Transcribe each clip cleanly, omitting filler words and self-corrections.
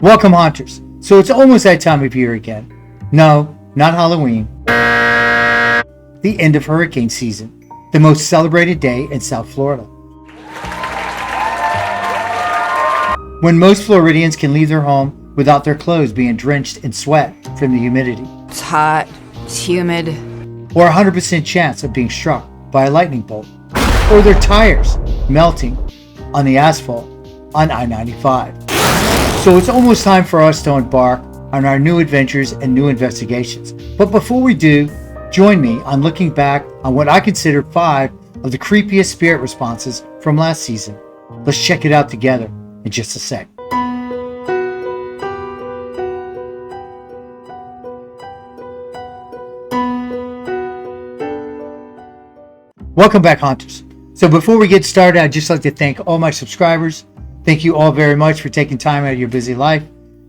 Welcome, Haunters. So it's almost that time of year again. No, not Halloween. The end of hurricane season, the most celebrated day in South Florida. When most Floridians can leave their home without their clothes being drenched in sweat from the humidity. It's hot, it's humid. Or a 100% chance of being struck by a lightning bolt. Or their tires melting on the asphalt on I-95. So it's almost time for us to embark on our new adventures and new investigations. But before we do, join me on looking back on what I consider 5 of the creepiest spirit responses from last season. Let's check it out together in just a sec. Welcome back, Haunters. So before we get started, I'd just like to thank all my subscribers. Thank you all very much for taking time out of your busy life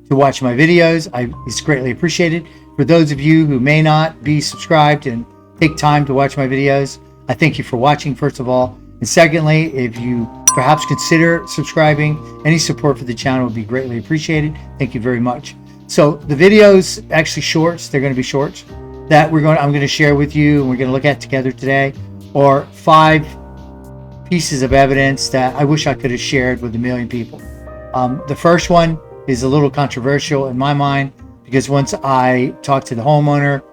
to watch my videos. It's greatly appreciated. For those of you who may not be subscribed and take time to watch my videos, I thank you for watching, first of all. And secondly, if you perhaps consider subscribing, any support for the channel would be greatly appreciated. Thank you very much. So the videos, actually shorts, they're going to be shorts that I'm going to share with you and we're going to look at together today, or 5 pieces of evidence that I wish I could have shared with a million people. The first one is a little controversial in my mind because once I talked to the homeowner,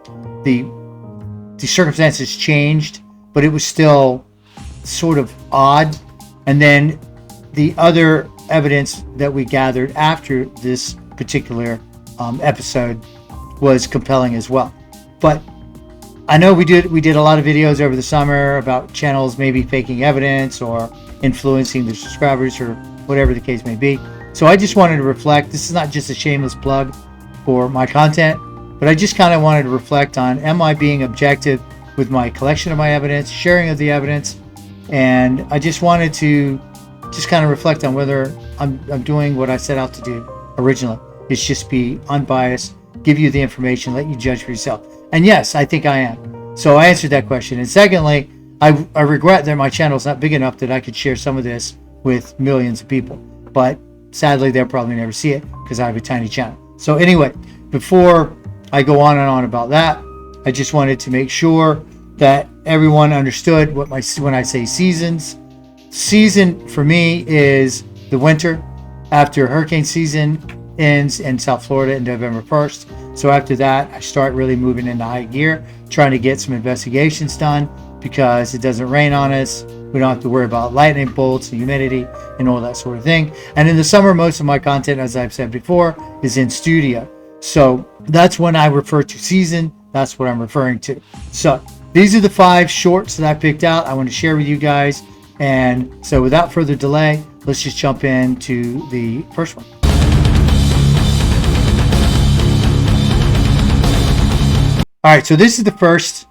the circumstances changed, but it was still sort of odd. And then the other evidence that we gathered after this particular episode was compelling as well. But I know we did a lot of videos over the summer about channels maybe faking evidence or influencing their subscribers or whatever the case may be. So I just wanted to reflect. This is not just a shameless plug for my content, but I just kind of wanted to reflect on, am I being objective with my collection of my evidence, sharing of the evidence? And I just wanted to just kind of reflect on whether I'm doing what I set out to do originally. It's just be unbiased, give you the information, let you judge for yourself. And yes, I think I am. So I answered that question. And secondly, I regret that my channel is not big enough that I could share some of this with millions of people. But sadly, they'll probably never see it because I have a tiny channel. So anyway, before I go on and on about that, I just wanted to make sure that everyone understood when I say seasons. Season for me is the winter after hurricane season ends in South Florida in November 1st. So after that, I start really moving into high gear, trying to get some investigations done because it doesn't rain on us. We don't have to worry about lightning bolts and humidity and all that sort of thing. And in the summer, most of my content, as I've said before, is in studio. So that's when I refer to season. That's what I'm referring to. So these are the 5 shorts that I picked out. I want to share with you guys. And so without further delay, let's just jump into the first one. All right, so this is the first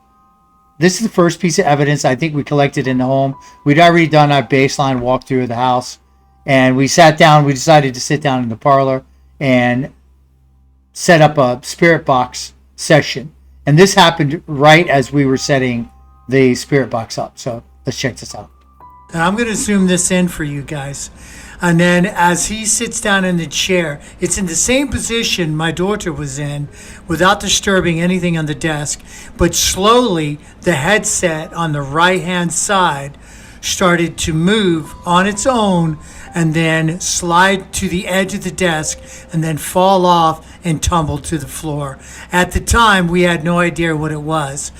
piece of evidence I think we collected in the home. We'd already done our baseline walkthrough of the house, and we decided to sit down in the parlor and set up a spirit box session. And this happened right as we were setting the spirit box up. So let's check this out. I'm going to zoom this in for you guys. And then as he sits down in the chair, it's in the same position my daughter was in without disturbing anything on the desk. But slowly, the headset on the right-hand side started to move on its own and then slide to the edge of the desk and then fall off and tumble to the floor. At the time, we had no idea what it was.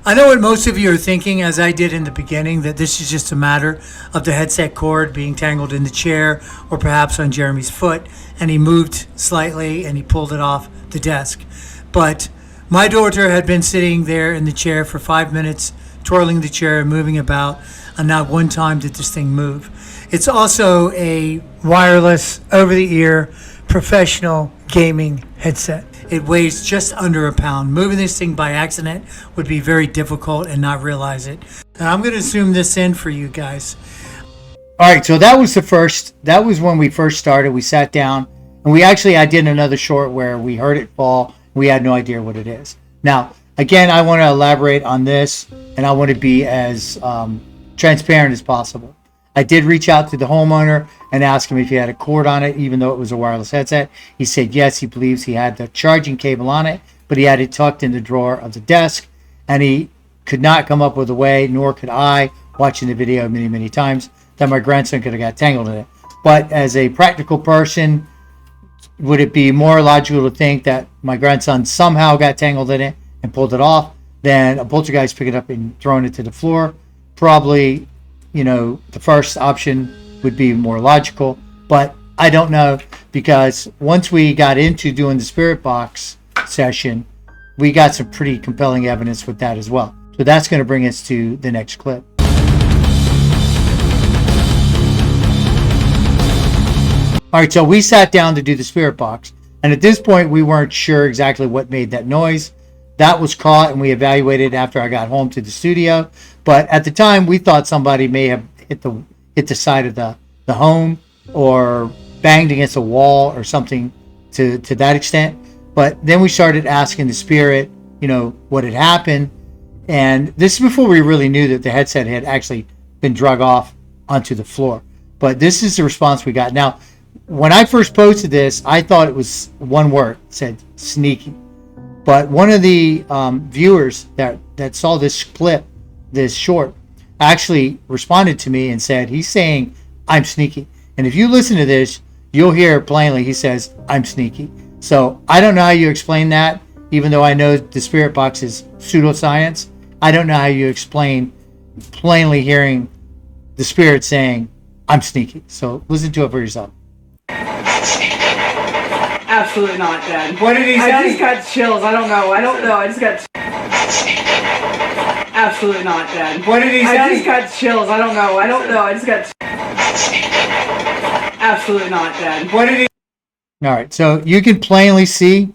I know what most of you are thinking, as I did in the beginning, that this is just a matter of the headset cord being tangled in the chair or perhaps on Jeremy's foot, and he moved slightly and he pulled it off the desk. But my daughter had been sitting there in the chair for 5 minutes, twirling the chair, moving about, and not one time did this thing move. It's also a wireless, over-the-ear, professional gaming headset. It weighs just under a pound. Moving this thing by accident would be very difficult and not realize it. And I'm going to zoom this in for you guys. All right, so that was when we first started. We sat down and I did another short where we heard it fall. We had no idea what it is. Now, again, I want to elaborate on this and I want to be as transparent as possible. I did reach out to the homeowner and ask him if he had a cord on it, even though it was a wireless headset. He said yes, he believes he had the charging cable on it, but he had it tucked in the drawer of the desk, and he could not come up with a way, nor could I, watching the video many, many times, that my grandson could have got tangled in it. But as a practical person, would it be more logical to think that my grandson somehow got tangled in it and pulled it off than a poltergeist picking it up and throwing it to the floor? Probably, the first option would be more logical, but I don't know, because once we got into doing the spirit box session, we got some pretty compelling evidence with that as well. So that's going to bring us to the next clip. All right, so we sat down to do the spirit box, and at this point we weren't sure exactly what made that noise. That was caught and we evaluated after I got home to the studio, but at the time we thought somebody may have hit the side of the home or banged against a wall or something to that extent. But then we started asking the spirit, what had happened, and this is before we really knew that the headset had actually been drug off onto the floor. But this is the response we got. Now, when I first posted this, I thought it was one word. It said sneaky. But one of the viewers that saw this clip, this short, actually responded to me and said, he's saying, I'm sneaky. And if you listen to this, you'll hear plainly, he says, I'm sneaky. So I don't know how you explain that, even though I know the spirit box is pseudoscience. I don't know how you explain plainly hearing the spirit saying, I'm sneaky. So listen to it for yourself. Absolutely not, Dad. What did he say? I just got chills. I don't know. I just got... Absolutely not, Dad. What did he say? I just got chills. I don't know. I just got... Absolutely not, Dad. What did he... All right, so you can plainly see.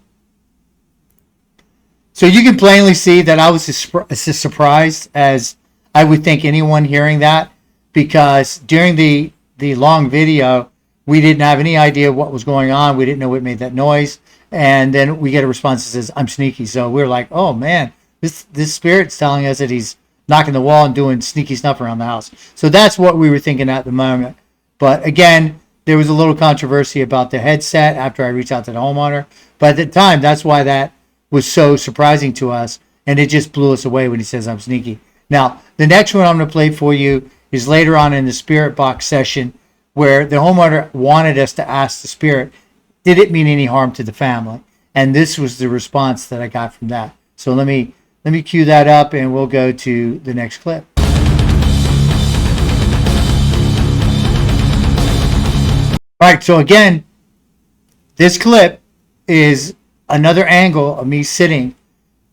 That I was as surprised as I would think anyone hearing that, because during the long video, we didn't have any idea what was going on. We didn't know what made that noise. And then we get a response that says, I'm sneaky. So we're like, oh man, this spirit's telling us that he's knocking the wall and doing sneaky stuff around the house. So that's what we were thinking at the moment. But again, there was a little controversy about the headset after I reached out to the homeowner. But at the time, that's why that was so surprising to us. And it just blew us away when he says, I'm sneaky. Now, the next one I'm going to play for you is later on in the spirit box session, where the homeowner wanted us to ask the spirit, did it mean any harm to the family? And this was the response that I got from that. So let me cue that up and we'll go to the next clip. All right, so again, this clip is another angle of me sitting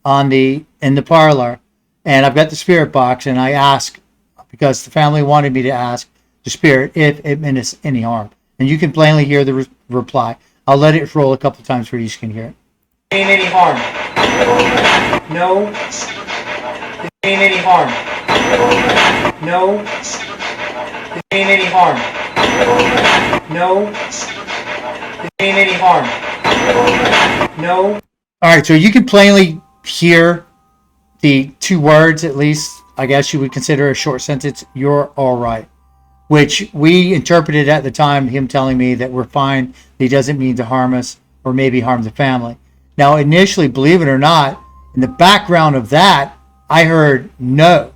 in the parlor, and I've got the spirit box, and I ask, because the family wanted me to ask the spirit if it meant us any harm. And you can plainly hear the reply. I'll let it roll a couple of times where you can hear it. Mean any harm? No. Did it mean any harm? No. Did it mean any harm? No. Did it mean any harm? No. All right, so you can plainly hear the two words, at least, I guess you would consider a short sentence, you're all right, which we interpreted at the time, him telling me that we're fine, he doesn't mean to harm us or maybe harm the family. Now, initially, believe it or not, in the background of that, I heard no.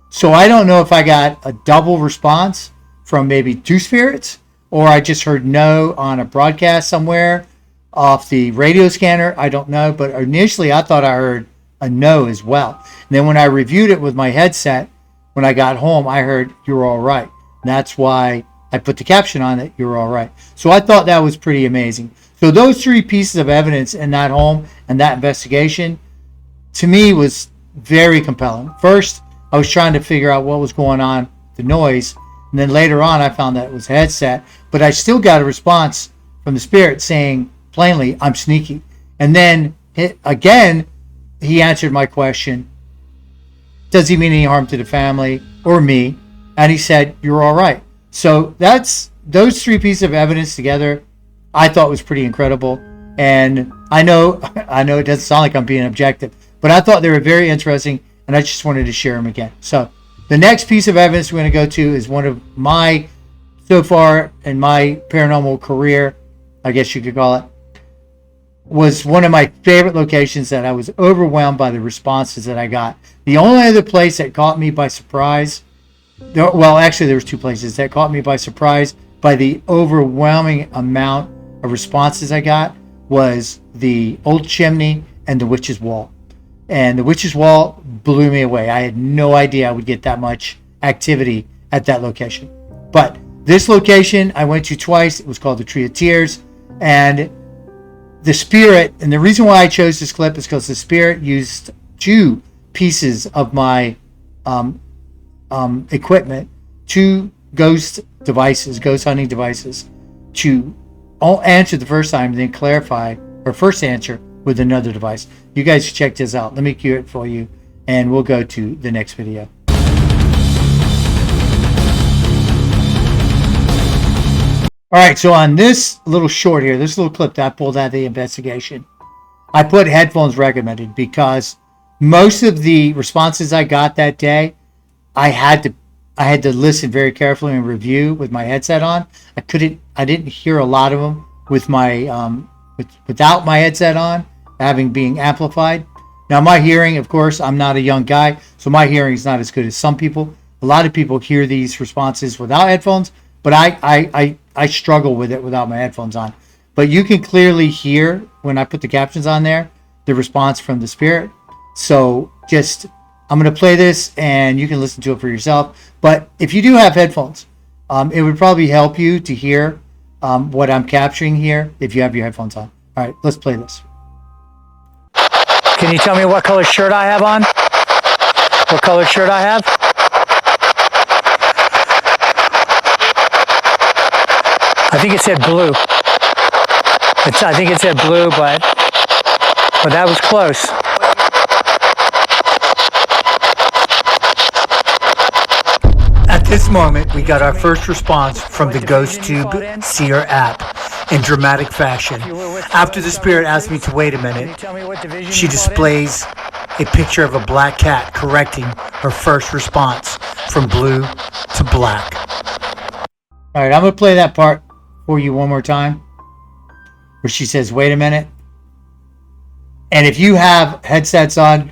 So I don't know if I got a double response from maybe two spirits, or I just heard no on a broadcast somewhere off the radio scanner. I don't know, but initially I thought I heard a no as well. And then when I reviewed it with my headset, when I got home, I heard you're all right. And that's why I put the caption on it, you're all right. So I thought that was pretty amazing. So those three pieces of evidence in that home and that investigation, to me, was very compelling. First, I was trying to figure out what was going on, the noise. And then later on, I found that it was a headset. But I still got a response from the spirit saying plainly, I'm sneaky. And then again, he answered my question, does he mean any harm to the family or me? And he said, you're all right. So that's those three pieces of evidence together, I thought was pretty incredible. And I know it doesn't sound like I'm being objective, but I thought they were very interesting, and I just wanted to share them again. So The next piece of evidence we're going to go to is one of my, so far in my paranormal career, I guess you could call it, was one of my favorite locations that I was overwhelmed by the responses that I got. The only other place that caught me by surprise, well, actually there was two places that caught me by surprise by the overwhelming amount of responses I got, was the old chimney and the witch's wall. And the witch's wall blew me away. I had no idea I would get that much activity at that location. But this location I went to twice. It was called the Tree of Tears. And the spirit, and the reason why I chose this clip is because the spirit used two pieces of my equipment, two ghost hunting devices, to answer the first time, then clarify her first answer with another device. You guys should check this out. Let me cue it for you, and we'll go to the next video. All right, so on this little short here, this little clip that I pulled out of the investigation, I put headphones recommended because most of the responses I got that day, I had to listen very carefully and review with my headset on. I didn't hear a lot of them with my without my headset on, being amplified. Now my hearing, of course, I'm not a young guy, so my hearing is not as good as some people. A lot of people hear these responses without headphones, but I struggle with it without my headphones on. But you can clearly hear when I put the captions on there, the response from the spirit. So I'm going to play this and you can listen to it for yourself. But if you do have headphones, it would probably help you to hear what I'm capturing here if you have your headphones on. All right, let's play this. Can you tell me what color shirt I have on? What color shirt I have? I think it said blue. I think it said blue, but that was close. At this moment, we got our first response from the GhostTube Seer app in dramatic fashion. After the spirit asked me to wait a minute, she displays a picture of a black cat correcting her first response from blue to black. All right, I'm going to play that part for you one more time where she says, wait a minute. And if you have headsets on,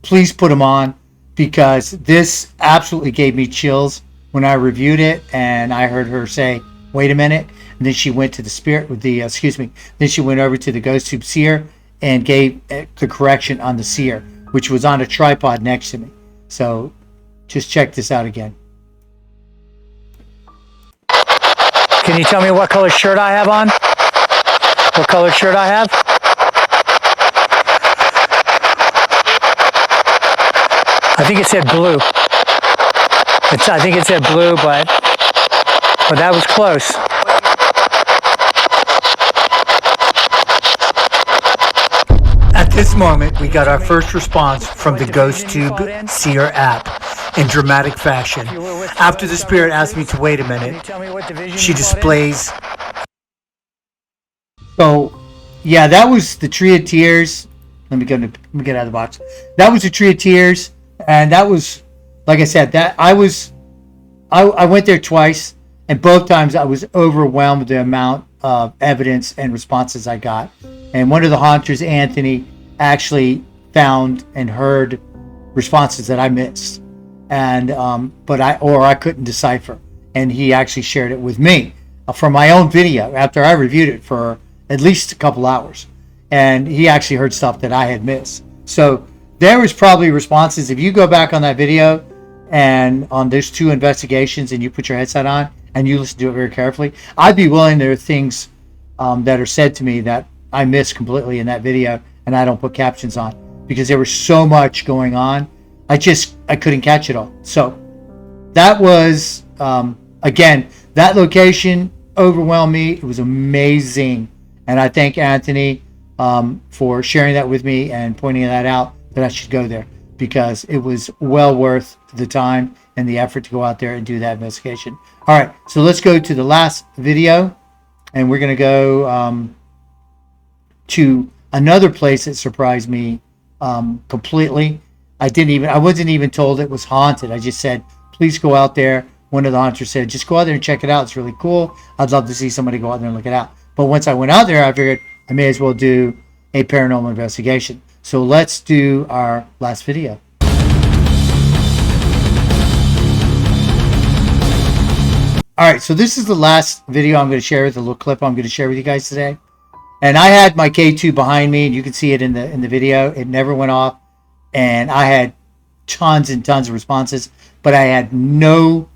please put them on, because this absolutely gave me chills when I reviewed it and I heard her say, wait a minute. And then she went to the spirit with the, then she went over to the GhostTube Seer and gave the correction on the Seer, which was on a tripod next to me. So just check this out again. Can you tell me what color shirt I have on? What color shirt I have? I think it said blue. I think it said blue, but that was close. At this moment, we got our first response from the GhostTube Seer app in dramatic fashion. After the spirit asked me to wait a minute, she displays. So, yeah, that was the Tree of Tears. Let me get out of the box. That was the Tree of Tears, and that was, like I said, that I went there twice, and both times I was overwhelmed with the amount of evidence and responses I got. And one of the haunters, Anthony, actually found and heard responses that I missed, and I couldn't decipher, and he actually shared it with me from my own video after I reviewed it for at least a couple hours, and he actually heard stuff that I had missed. So there was probably responses. If you go back on that video and on those two investigations and you put your headset on and you listen to it very carefully, I'd be willing, there are things that are said to me that I missed completely in that video and I don't put captions on because there was so much going on. I couldn't catch it all. So that was, again, that location overwhelmed me. It was amazing. And I thank Anthony for sharing that with me and pointing that out, that I should go there, because it was well worth the time and the effort to go out there and do that investigation. All right, so let's go to the last video, and we're going to go to another place that surprised me completely. I wasn't even told it was haunted. I just said, please go out there. One of the hunters said, just go out there and check it out. It's really cool. I'd love to see somebody go out there and look it out. But once I went out there, I figured I may as well do a paranormal investigation. So let's do our last video. All right, so this is the last video I'm going to share with, a little clip I'm going to share with you guys today. And I had my K2 behind me, and you can see it in the video. It never went off, and I had tons and tons of responses, but I had no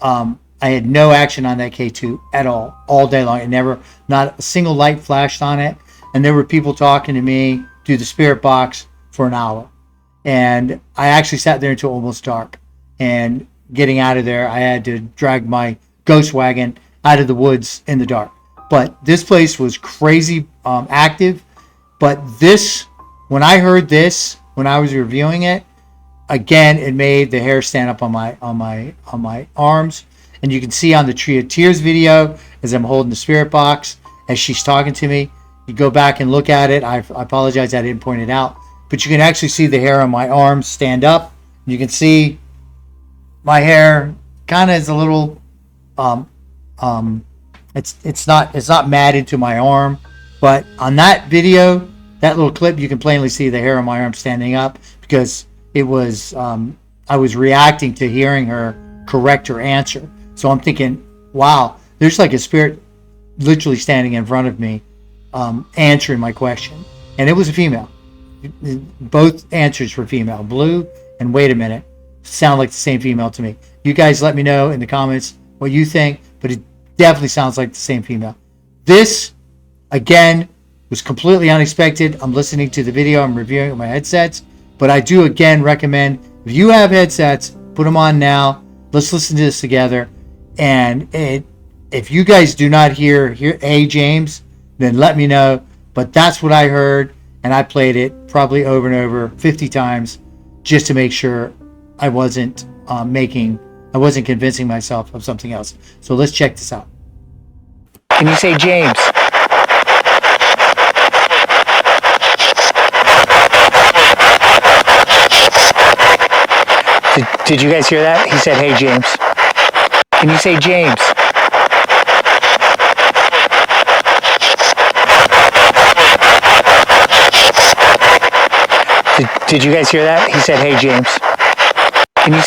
action on that K2 at all day long. It never, not a single light flashed on it, and there were people talking to me through the spirit box for an hour, and I actually sat there until almost dark. And getting out of there, I had to drag my ghost wagon out of the woods in the dark. But this place was crazy active. But this, when I heard this, when I was reviewing it, again, it made the hair stand up on my arms. And you can see on the Tree of Tears video, as I'm holding the spirit box, as she's talking to me, you go back and look at it. I apologize, I didn't point it out, but you can actually see the hair on my arms stand up. You can see my hair kind of is a little, it's not matted to my arm, but on that video, that little clip, you can plainly see the hair on my arm standing up, because it was, I was reacting to hearing her correct her answer. So I'm thinking, wow, there's like a spirit literally standing in front of me, answering my question. And it was a female. Both answers were female. Blue and wait a minute sound like the same female to me. You guys let me know in the comments what you think, but it definitely sounds like the same female. This, again, was completely unexpected. I'm listening to the video, I'm reviewing with my headsets, but I do again recommend, if you have headsets, put them on now. Let's listen to this together. And if you guys do not hear Hey James, then let me know. But that's what I heard, and I played it probably over and over 50 times just to make sure I wasn't convincing myself of something else. So let's check this out. Can you say James? Did you guys hear that? He said, hey, James. Can you say James? Did you guys hear that? He said, hey, James. Can you?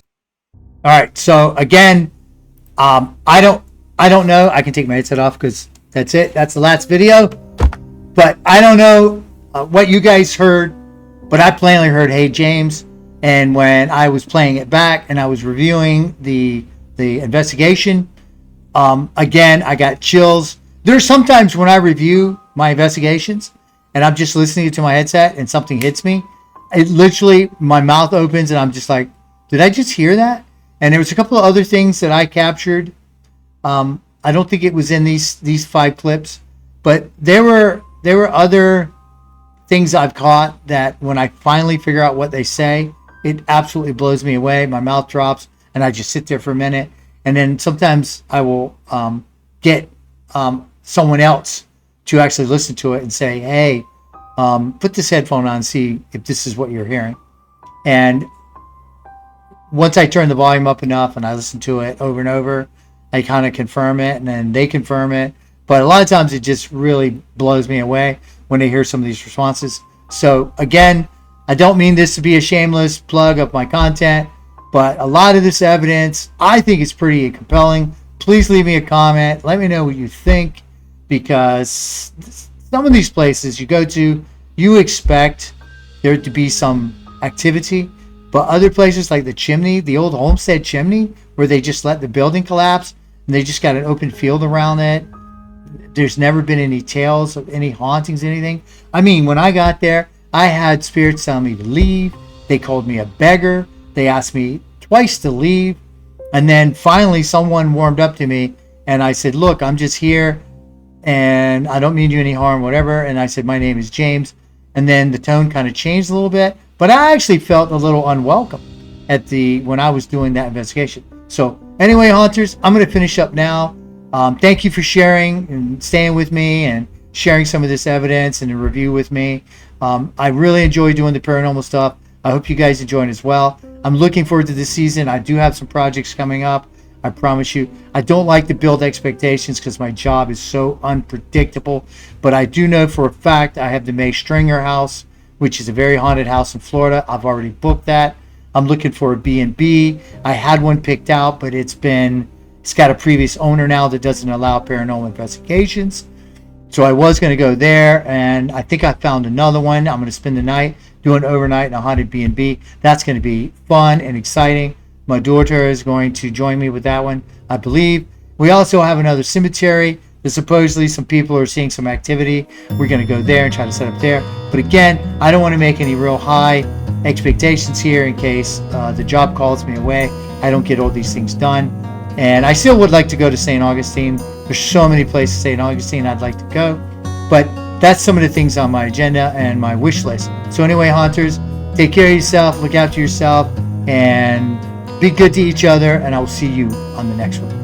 All right. So again, I don't know. I can take my headset off because that's it. That's the last video. But I don't know what you guys heard, but I plainly heard Hey James. And when I was playing it back and I was reviewing the investigation, again, I got chills. There's sometimes when I review my investigations and I'm just listening to my headset and something hits me, it literally, my mouth opens and I'm just like, did I just hear that? And there was a couple of other things that I captured. I don't think it was in these 5 clips, but there were other things I've caught that when I finally figure out what they say, it absolutely blows me away. My mouth drops and I just sit there for a minute. And then sometimes I will get someone else to actually listen to it and say, hey, put this headphone on and see if this is what you're hearing. And once I turn the volume up enough and I listen to it over and over, I kind of confirm it and then they confirm it. But a lot of times it just really blows me away when I hear some of these responses. So again, I don't mean this to be a shameless plug of my content, but a lot of this evidence, I think is pretty compelling. Please leave me a comment. Let me know what you think, because some of these places you go to, you expect there to be some activity, but other places like the chimney, the old homestead chimney, where they just let the building collapse and they just got an open field around it. There's never been any tales of any hauntings, anything. I mean, when I got there, I had spirits telling me to leave. They called me a beggar. They asked me twice to leave. And then finally someone warmed up to me and I said, look, I'm just here and I don't mean you any harm, whatever. And I said, my name is James. And then the tone kind of changed a little bit, but I actually felt a little unwelcome when I was doing that investigation. So anyway, haunters, I'm going to finish up now. Thank you for sharing and staying with me and sharing some of this evidence and a review with me. I really enjoy doing the paranormal stuff. I hope you guys enjoyed as well. I'm looking forward to this season. I do have some projects coming up. I promise you. I don't like to build expectations because my job is so unpredictable. But I do know for a fact I have the May Stringer house, which is a very haunted house in Florida. I've already booked that. I'm looking for a B&B. I had one picked out, but it's got a previous owner now that doesn't allow paranormal investigations. So I was going to go there, and I think I found another one. I'm going to spend the night, do an overnight in a haunted B&B. That's going to be fun and exciting. My daughter is going to join me with that one, I believe. We also have another cemetery that supposedly some people are seeing some activity. We're going to go there and try to set up there. But again, I don't want to make any real high expectations here in case the job calls me away. I don't get all these things done. And I still would like to go to St. Augustine. There's so many places St. Augustine I'd like to go. But that's some of the things on my agenda and my wish list. So anyway, haunters, take care of yourself, look after yourself, and be good to each other, and I will see you on the next one.